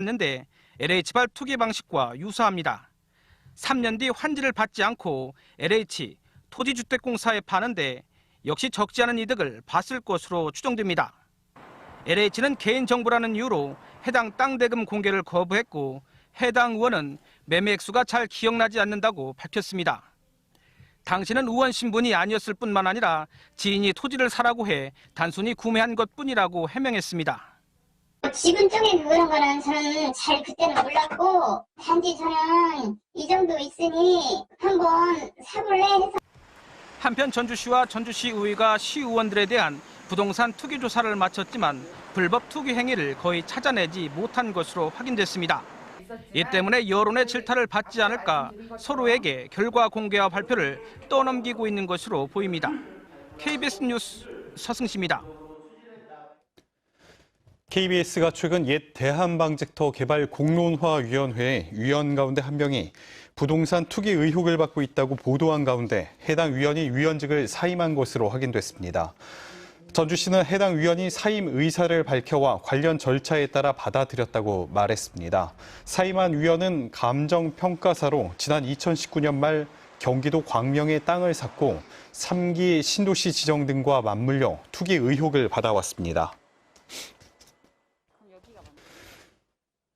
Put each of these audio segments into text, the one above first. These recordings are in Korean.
했는데 LH발 투기 방식과 유사합니다. 3년 뒤 환지를 받지 않고 LH 토지주택공사에 파는데 역시 적지 않은 이득을 봤을 것으로 추정됩니다. LH는 개인정보라는 이유로 해당 땅 대금 공개를 거부했고 해당 의원은 매매 액수가 잘 기억나지 않는다고 밝혔습니다. 당신은 의원 신분이 아니었을 뿐만 아니라 지인이 토지를 사라고 해 단순히 구매한 것뿐이라고 해명했습니다. 지분 쪽에 그런 거는 저는 잘 그때는 몰랐고 단지 저는 이 정도 있으니 한번 사볼래 해서. 한편 전주시와 전주시 의회가 시의원들에 대한 부동산 투기 조사를 마쳤지만 불법 투기 행위를 거의 찾아내지 못한 것으로 확인됐습니다. 이 때문에 여론의 질타를 받지 않을까 서로에게 결과 공개와 발표를 떠넘기고 있는 것으로 보입니다. KBS 뉴스 서승시입니다. KBS가 최근 옛 대한방직터 개발 공론화위원회 위원 가운데 한 명이 부동산 투기 의혹을 받고 있다고 보도한 가운데 해당 위원이 위원직을 사임한 것으로 확인됐습니다. 전주시는 해당 위원이 사임 의사를 밝혀와 관련 절차에 따라 받아들였다고 말했습니다. 사임한 위원은 감정평가사로 지난 2019년 말 경기도 광명의 땅을 샀고 3기 신도시 지정 등과 맞물려 투기 의혹을 받아왔습니다.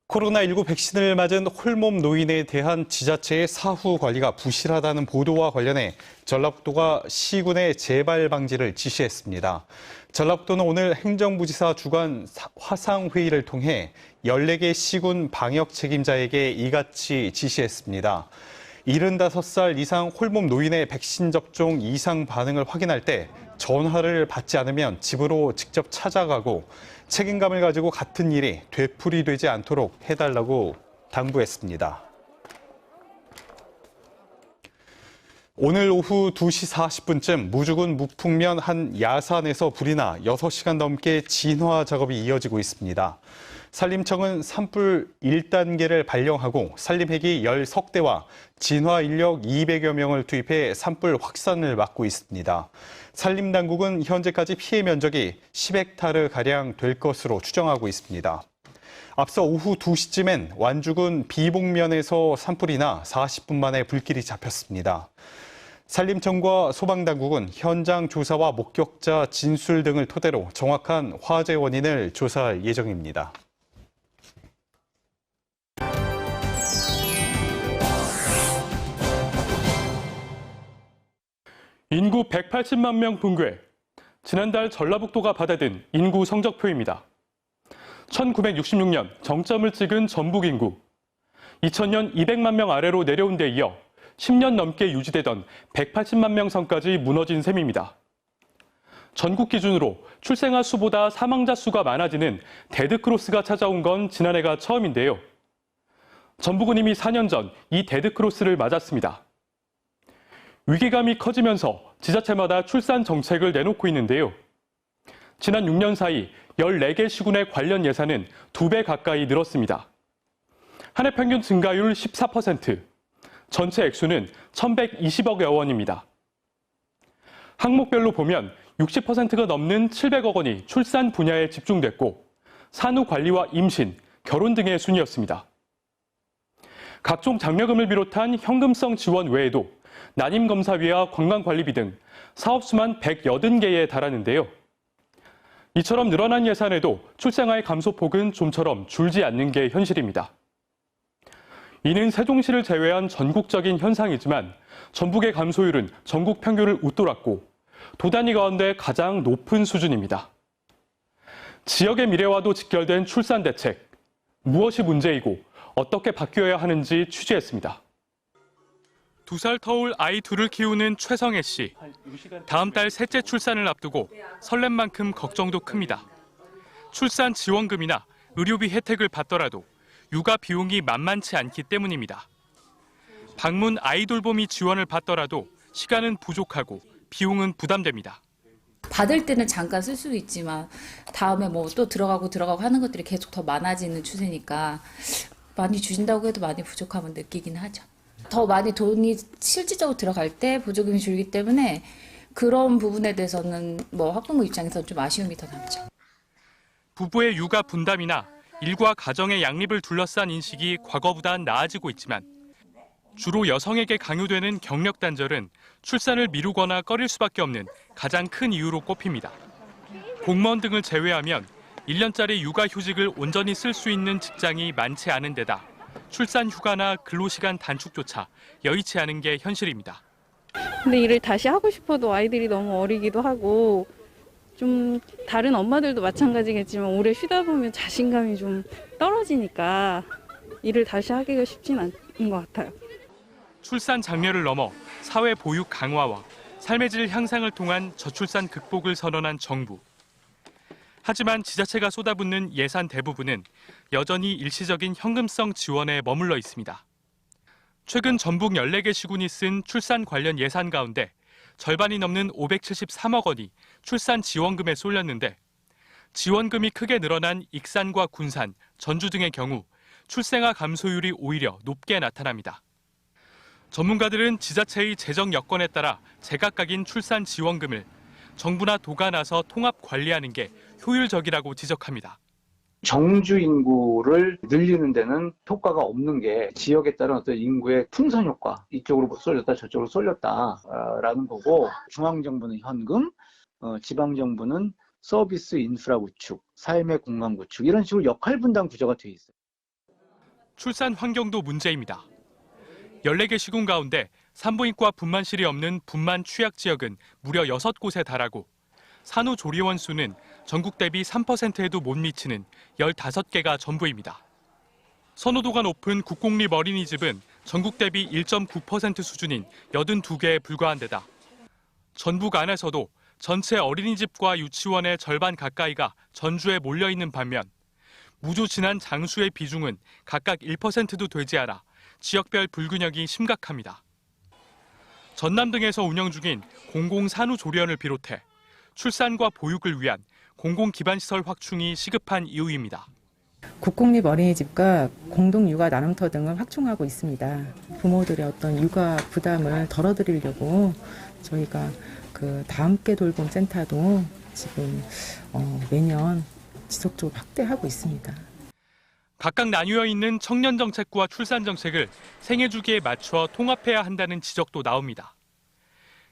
코로나19 백신을 맞은 홀몸 노인에 대한 지자체의 사후 관리가 부실하다는 보도와 관련해 전라북도가 시군의 재발 방지를 지시했습니다. 전라북도는 오늘 행정부지사 주관 화상회의를 통해 14개 시군 방역 책임자에게 이같이 지시했습니다. 75살 이상 홀몸 노인의 백신 접종 이상 반응을 확인할 때 전화를 받지 않으면 집으로 직접 찾아가고 책임감을 가지고 같은 일이 되풀이되지 않도록 해달라고 당부했습니다. 오늘 오후 2시 40분쯤 무주군 무풍면 한 야산에서 불이 나 6시간 넘게 진화 작업이 이어지고 있습니다. 산림청은 산불 1단계를 발령하고 산림헬기 10석대와 진화 인력 200여 명을 투입해 산불 확산을 막고 있습니다. 산림당국은 현재까지 피해 면적이 10헥타르가량 될 것으로 추정하고 있습니다. 앞서 오후 2시쯤엔 완주군 비봉면에서 산불이 나 40분 만에 불길이 잡혔습니다. 산림청과 소방당국은 현장 조사와 목격자 진술 등을 토대로 정확한 화재 원인을 조사할 예정입니다. 인구 180만 명 붕괴. 지난달 전라북도가 받아든 인구 성적표입니다. 1966년 정점을 찍은 전북 인구. 2000년 200만 명 아래로 내려온 데 이어 10년 넘게 유지되던 180만 명 선까지 무너진 셈입니다. 전국 기준으로 출생아 수보다 사망자 수가 많아지는 데드크로스가 찾아온 건 지난해가 처음인데요. 전북은 이미 4년 전 이 데드크로스를 맞았습니다. 위기감이 커지면서 지자체마다 출산 정책을 내놓고 있는데요. 지난 6년 사이 14개 시군의 관련 예산은 2배 가까이 늘었습니다. 한 해 평균 증가율 14%, 전체 액수는 1,120억여 원입니다. 항목별로 보면 60%가 넘는 700억 원이 출산 분야에 집중됐고 산후 관리와 임신, 결혼 등의 순이었습니다. 각종 장려금을 비롯한 현금성 지원 외에도 난임검사비와 관광관리비 등 사업수만 180개에 달하는데요. 이처럼 늘어난 예산에도 출생아의 감소폭은 좀처럼 줄지 않는 게 현실입니다. 이는 세종시를 제외한 전국적인 현상이지만 전북의 감소율은 전국 평균을 웃돌았고 도 단위 가운데 가장 높은 수준입니다. 지역의 미래와도 직결된 출산 대책, 무엇이 문제이고 어떻게 바뀌어야 하는지 취재했습니다. 2살 터울 아이 둘을 키우는 최성애 씨. 다음 달 셋째 출산을 앞두고 설렘 만큼 걱정도 큽니다. 출산 지원금이나 의료비 혜택을 받더라도 육아 비용이 만만치 않기 때문입니다. 방문 아이 돌보미 지원을 받더라도 시간은 부족하고 비용은 부담됩니다. 받을 때는 잠깐 쓸 수도 있지만 다음에 뭐 또 들어가고 하는 것들이 계속 더 많아지는 추세니까 많이 주신다고 해도 많이 부족함은 느끼긴 하죠. 더 많이 돈이 실질적으로 들어갈 때 보조금이 줄기 때문에 그런 부분에 대해서는 뭐 학부모 입장에서는 좀 아쉬움이 더 남죠. 부부의 육아 분담이나 일과 가정의 양립을 둘러싼 인식이 과거보다 나아지고 있지만 주로 여성에게 강요되는 경력 단절은 출산을 미루거나 꺼릴 수밖에 없는 가장 큰 이유로 꼽힙니다. 공무원 등을 제외하면 1년짜리 육아휴직을 온전히 쓸 수 있는 직장이 많지 않은 데다 출산 휴가나 근로시간 단축조차 여의치 않은 게 현실입니다. 근데 일을 다시 하고 싶어도 아이들이 너무 어리기도 하고 좀 다른 엄마들도 마찬가지겠지만 오래 쉬다 보면 자신감이 좀 떨어지니까 일을 다시 하기가 쉽진 않은 것 같아요. 출산 장려를 넘어 사회 보육 강화와 삶의 질 향상을 통한 저출산 극복을 선언한 정부. 하지만 지자체가 쏟아붓는 예산 대부분은 여전히 일시적인 현금성 지원에 머물러 있습니다. 최근 전북 14개 시군이 쓴 출산 관련 예산 가운데 절반이 넘는 573억 원이 출산 지원금에 쏠렸는데 지원금이 크게 늘어난 익산과 군산, 전주 등의 경우 출생아 감소율이 오히려 높게 나타납니다. 전문가들은 지자체의 재정 여건에 따라 제각각인 출산 지원금을 정부나 도가 나서 통합 관리하는 게 효율적이라고 지적합니다. 정주 인구를 늘리는 데는 효과가 없는 게 지역에 따른 어떤 인구의 풍선 효과, 이쪽으로 쏠렸다 저쪽으로 쏠렸다라는 거고, 중앙정부는 현금, 지방정부는 서비스 인프라 구축, 삶의 공간 구축, 이런 식으로 역할 분담 구조가 돼 있어요. 출산 환경도 문제입니다. 14개 시군 가운데 산부인과 분만실이 없는 분만 취약 지역은 무려 6곳에 달하고 산후조리원 수는 전국 대비 3%에도 못 미치는 15개가 전부입니다. 선호도가 높은 국공립 어린이집은 전국 대비 1.9% 수준인 82개에 불과한 데다 전북 안에서도 전체 어린이집과 유치원의 절반 가까이가 전주에 몰려있는 반면 무주 진안 장수의 비중은 각각 1%도 되지 않아 지역별 불균형이 심각합니다. 전남 등에서 운영 중인 공공산후조리원을 비롯해 출산과 보육을 위한 공공기반시설 확충이 시급한 이유입니다. 국공립 어린이집과 공동육아 나눔터 등을 확충하고 있습니다. 부모들의 어떤 육아 부담을 덜어드리려고 저희가 다 함께 돌봄 센터도 지금 매년 지속적으로 확대하고 있습니다. 각각 나뉘어 있는 청년 정책과 출산 정책을 생애 주기에 맞춰 통합해야 한다는 지적도 나옵니다.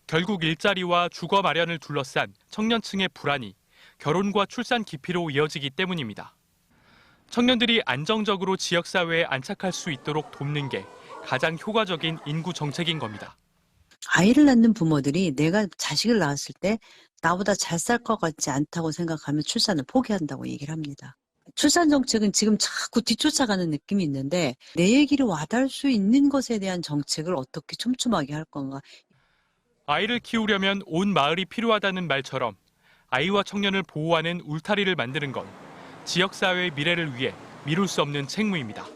결국 일자리와 주거 마련을 둘러싼 청년층의 불안이 결혼과 출산 기피로 이어지기 때문입니다. 청년들이 안정적으로 지역사회에 안착할 수 있도록 돕는 게 가장 효과적인 인구 정책인 겁니다. 아이를 낳는 부모들이 내가 자식을 낳았을 때 나보다 잘 살 것 같지 않다고 생각하면 출산을 포기한다고 얘기를 합니다. 출산 정책은 지금 자꾸 뒤쫓아가는 느낌이 있는데 내 얘기를 와닿을 수 있는 것에 대한 정책을 어떻게 촘촘하게 할 건가. 아이를 키우려면 온 마을이 필요하다는 말처럼 아이와 청년을 보호하는 울타리를 만드는 건 지역사회의 미래를 위해 미룰 수 없는 책무입니다.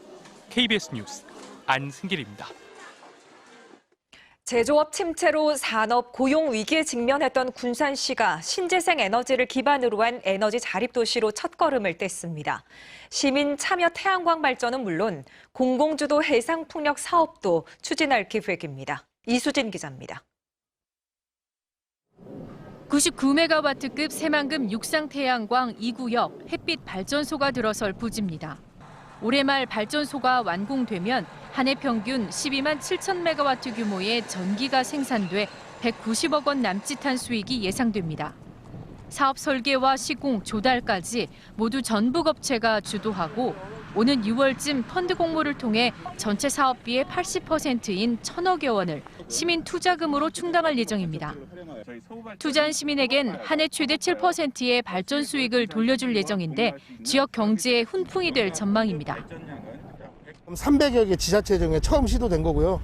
KBS 뉴스 안승길입니다. 제조업 침체로 산업 고용 위기에 직면했던 군산시가 신재생 에너지를 기반으로 한 에너지 자립도시로 첫걸음을 뗐습니다. 시민 참여 태양광 발전은 물론 공공주도 해상풍력 사업도 추진할 계획입니다. 이수진 기자입니다. 99메가와트급 새만금 육상태양광 2구역 햇빛 발전소가 들어설 부지입니다. 올해 말 발전소가 완공되면 한 해 평균 12만 7천 메가와트 규모의 전기가 생산돼 190억 원 남짓한 수익이 예상됩니다. 사업 설계와 시공, 조달까지 모두 전북업체가 주도하고 오는 6월쯤 펀드 공모를 통해 전체 사업비의 80%인 1,000억여 원을 시민 투자금으로 충당할 예정입니다. 투자한 시민에겐 한 해 최대 7%의 발전 수익을 돌려줄 예정인데 지역 경제의 훈풍이 될 전망입니다. 300여 개 지자체 중에 처음 시도된 거고요.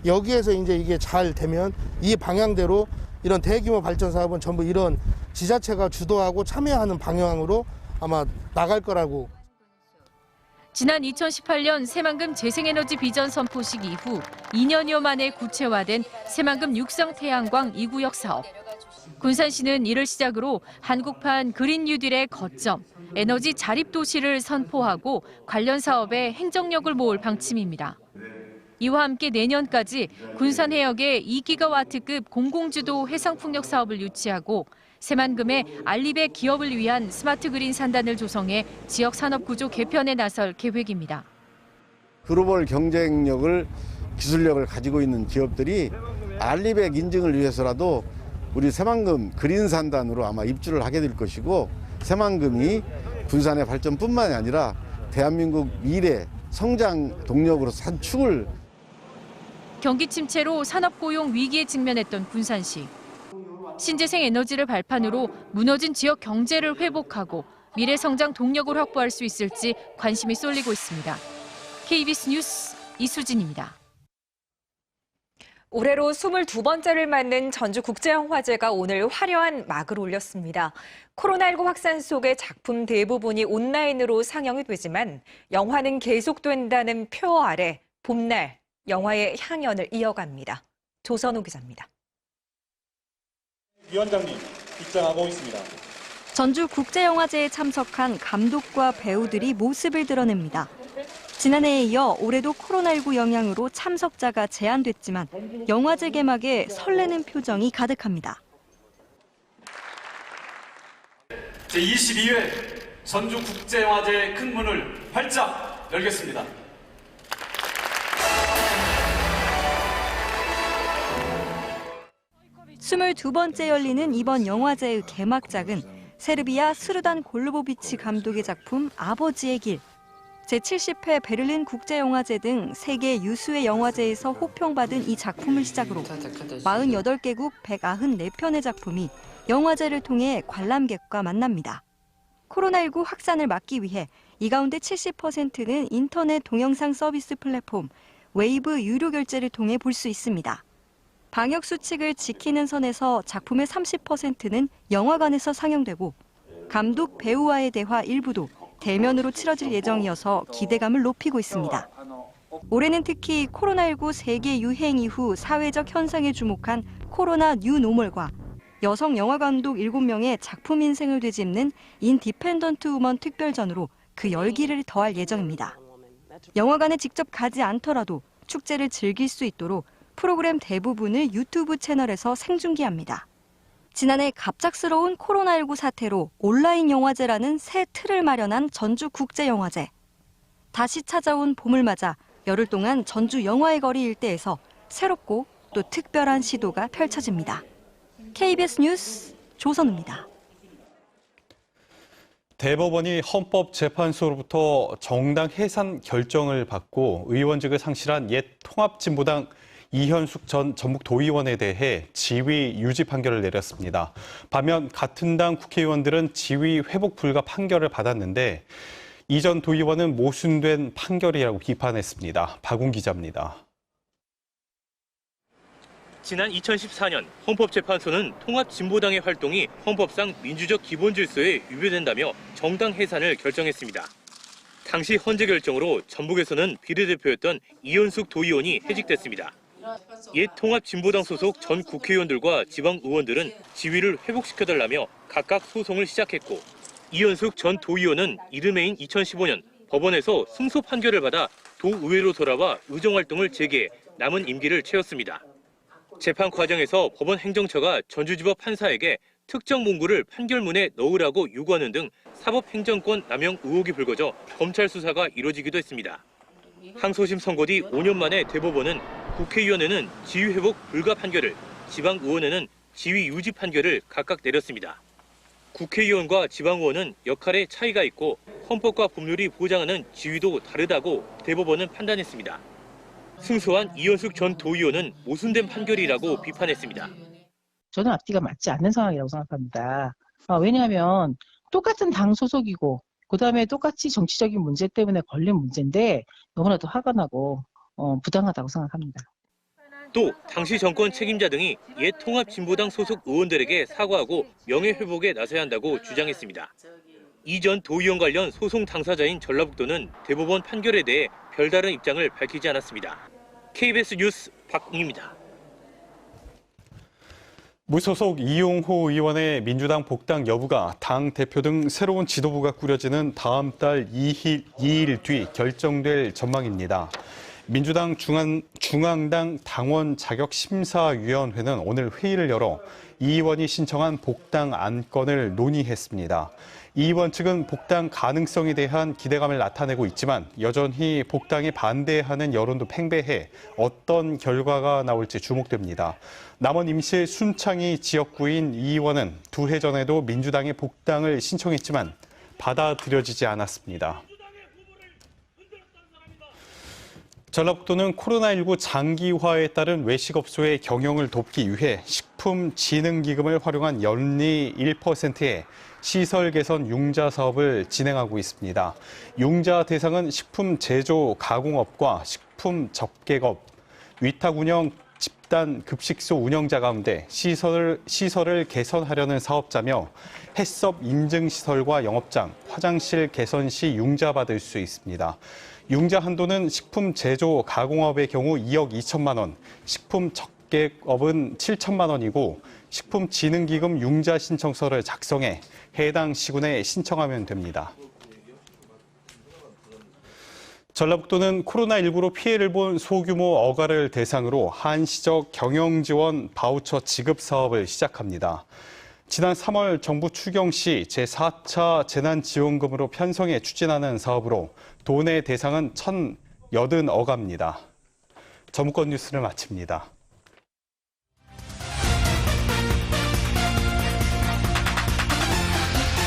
여기에서 이제 이게 잘 되면 이 방향대로 이런 대규모 발전 사업은 전부 이런 지자체가 주도하고 참여하는 방향으로 아마 나갈 거라고. 지난 2018년 새만금 재생에너지 비전 선포식 이후 2년여 만에 구체화된 새만금 육상태양광 2구역 사업. 군산시는 이를 시작으로 한국판 그린 뉴딜의 거점, 에너지 자립도시를 선포하고 관련 사업에 행정력을 모을 방침입니다. 이와 함께 내년까지 군산 해역에 2기가와트급 공공주도 해상풍력 사업을 유치하고 새만금에 알리백 기업을 위한 스마트 그린 산단을 조성해 지역 산업 구조 개편에 나설 계획입니다. 글로벌 경쟁력을 기술력을 가지고 있는 기업들이 알리백 인증을 위해서라도 우리 새만금 그린 산단으로 아마 입주를 하게 될 것이고, 새만금이 군산의 발전뿐만이 아니라 대한민국 미래 성장 동력으로 한 축을. 경기 침체로 산업 고용 위기에 직면했던 군산시. 신재생 에너지를 발판으로 무너진 지역 경제를 회복하고 미래 성장 동력을 확보할 수 있을지 관심이 쏠리고 있습니다. KBS 뉴스 이수진입니다. 올해로 22번째를 맞는 전주국제영화제가 오늘 화려한 막을 올렸습니다. 코로나19 확산 속에 작품 대부분이 온라인으로 상영이 되지만 영화는 계속된다는 표 아래 봄날 영화의 향연을 이어갑니다. 조선우 기자입니다. 위원장님 입장하고 있습니다. 전주국제영화제에 참석한 감독과 배우들이 모습을 드러냅니다. 지난해에 이어 올해도 코로나19 영향으로 참석자가 제한됐지만 영화제 개막에 설레는 표정이 가득합니다. 제22회 전주국제영화제 큰 문을 활짝 열겠습니다. 22번째 열리는 이번 영화제의 개막작은 세르비아 스루단 골로보비치 감독의 작품 아버지의 길. 제70회 베를린 국제영화제 등 세계 유수의 영화제에서 호평받은 이 작품을 시작으로 48개국 194편의 작품이 영화제를 통해 관람객과 만납니다. 코로나19 확산을 막기 위해 이 가운데 70%는 인터넷 동영상 서비스 플랫폼 웨이브 유료 결제를 통해 볼 수 있습니다. 방역 수칙을 지키는 선에서 작품의 30%는 영화관에서 상영되고 감독 배우와의 대화 일부도 대면으로 치러질 예정이어서 기대감을 높이고 있습니다. 올해는 특히 코로나19 세계 유행 이후 사회적 현상에 주목한 코로나 뉴노멀과 여성 영화 감독 7명의 작품 인생을 되짚는 인디펜던트 우먼 특별전으로 그 열기를 더할 예정입니다. 영화관에 직접 가지 않더라도 축제를 즐길 수 있도록 프로그램 대부분을 유튜브 채널에서 생중계합니다. 지난해 갑작스러운 코로나19 사태로 온라인 영화제라는 새 틀을 마련한 전주국제영화제. 다시 찾아온 봄을 맞아 열흘 동안 전주 영화의 거리 일대에서 새롭고 또 특별한 시도가 펼쳐집니다. KBS 뉴스 조선우입니다. 대법원이 헌법재판소로부터 정당 해산 결정을 받고 의원직을 상실한 옛 통합진보당 이현숙 전 전북도의원에 대해 지위 유지 판결을 내렸습니다. 반면 같은 당 국회의원들은 지위 회복 불가 판결을 받았는데 이 전 도의원은 모순된 판결이라고 비판했습니다. 박웅 기자입니다. 지난 2014년 헌법재판소는 통합진보당의 활동이 헌법상 민주적 기본질서에 위배된다며 정당 해산을 결정했습니다. 당시 헌재 결정으로 전북에서는 비례대표였던 이현숙 도의원이 해직됐습니다. 옛 통합진보당 소속 전 국회의원들과 지방 의원들은 지위를 회복시켜달라며 각각 소송을 시작했고 이현숙 전 도의원은 이듬해인 2015년 법원에서 승소 판결을 받아 도의회로 돌아와 의정활동을 재개해 남은 임기를 채웠습니다. 재판 과정에서 법원 행정처가 전주지법 판사에게 특정 문구를 판결문에 넣으라고 요구하는 등 사법행정권 남용 의혹이 불거져 검찰 수사가 이뤄지기도 했습니다. 항소심 선고 뒤 5년 만에 대법원은 국회의원에는 지위 회복 불가 판결을, 지방의원에는 지위 유지 판결을 각각 내렸습니다. 국회의원과 지방의원은 역할에 차이가 있고 헌법과 법률이 보장하는 지위도 다르다고 대법원은 판단했습니다. 승소한 이현숙 전 도의원은 모순된 판결이라고 비판했습니다. 저는 앞뒤가 맞지 않는 상황이라고 생각합니다. 왜냐하면 똑같은 당 소속이고 그다음에 똑같이 정치적인 문제 때문에 걸린 문제인데 너무나도 화가 나고 부당하다고 생각합니다. 또 당시 정권 책임자 등이 옛 통합진보당 소속 의원들에게 사과하고 명예회복에 나서야 한다고 주장했습니다. 이 전 도의원 관련 소송 당사자인 전라북도는 대법원 판결에 대해 별다른 입장을 밝히지 않았습니다. KBS 뉴스 박웅입니다. 무소속 이용호 의원의 민주당 복당 여부가 당 대표 등 새로운 지도부가 꾸려지는 다음 달 2일 뒤 결정될 전망입니다. 민주당 중앙당 당원 자격심사위원회는 오늘 회의를 열어 이 의원이 신청한 복당 안건을 논의했습니다. 이 의원 측은 복당 가능성에 대한 기대감을 나타내고 있지만 여전히 복당에 반대하는 여론도 팽배해 어떤 결과가 나올지 주목됩니다. 남원 임실 순창이 지역구인 이 의원은 2해 전에도 민주당의 복당을 신청했지만 받아들여지지 않았습니다. 전라북도는 코로나19 장기화에 따른 외식업소의 경영을 돕기 위해 식품진흥기금을 활용한 연리 1%의 시설 개선 융자 사업을 진행하고 있습니다. 융자 대상은 식품 제조 가공업과 식품 접객업, 위탁 운영 집단 급식소 운영자 가운데 시설을 개선하려는 사업자며 해썹 인증시설과 영업장, 화장실 개선 시 융자 받을 수 있습니다. 융자 한도는 식품 제조 가공업의 경우 2억 2천만 원, 식품 접객업은 7천만 원이고 식품진흥기금 융자 신청서를 작성해 해당 시군에 신청하면 됩니다. 전라북도는 코로나19로 피해를 본 소규모 어가를 대상으로 한시적 경영지원 바우처 지급 사업을 시작합니다. 지난 3월 정부 추경 시 제4차 재난지원금으로 편성해 추진하는 사업으로 도내 대상은 1,080어가입니다. 저무권 뉴스를 마칩니다.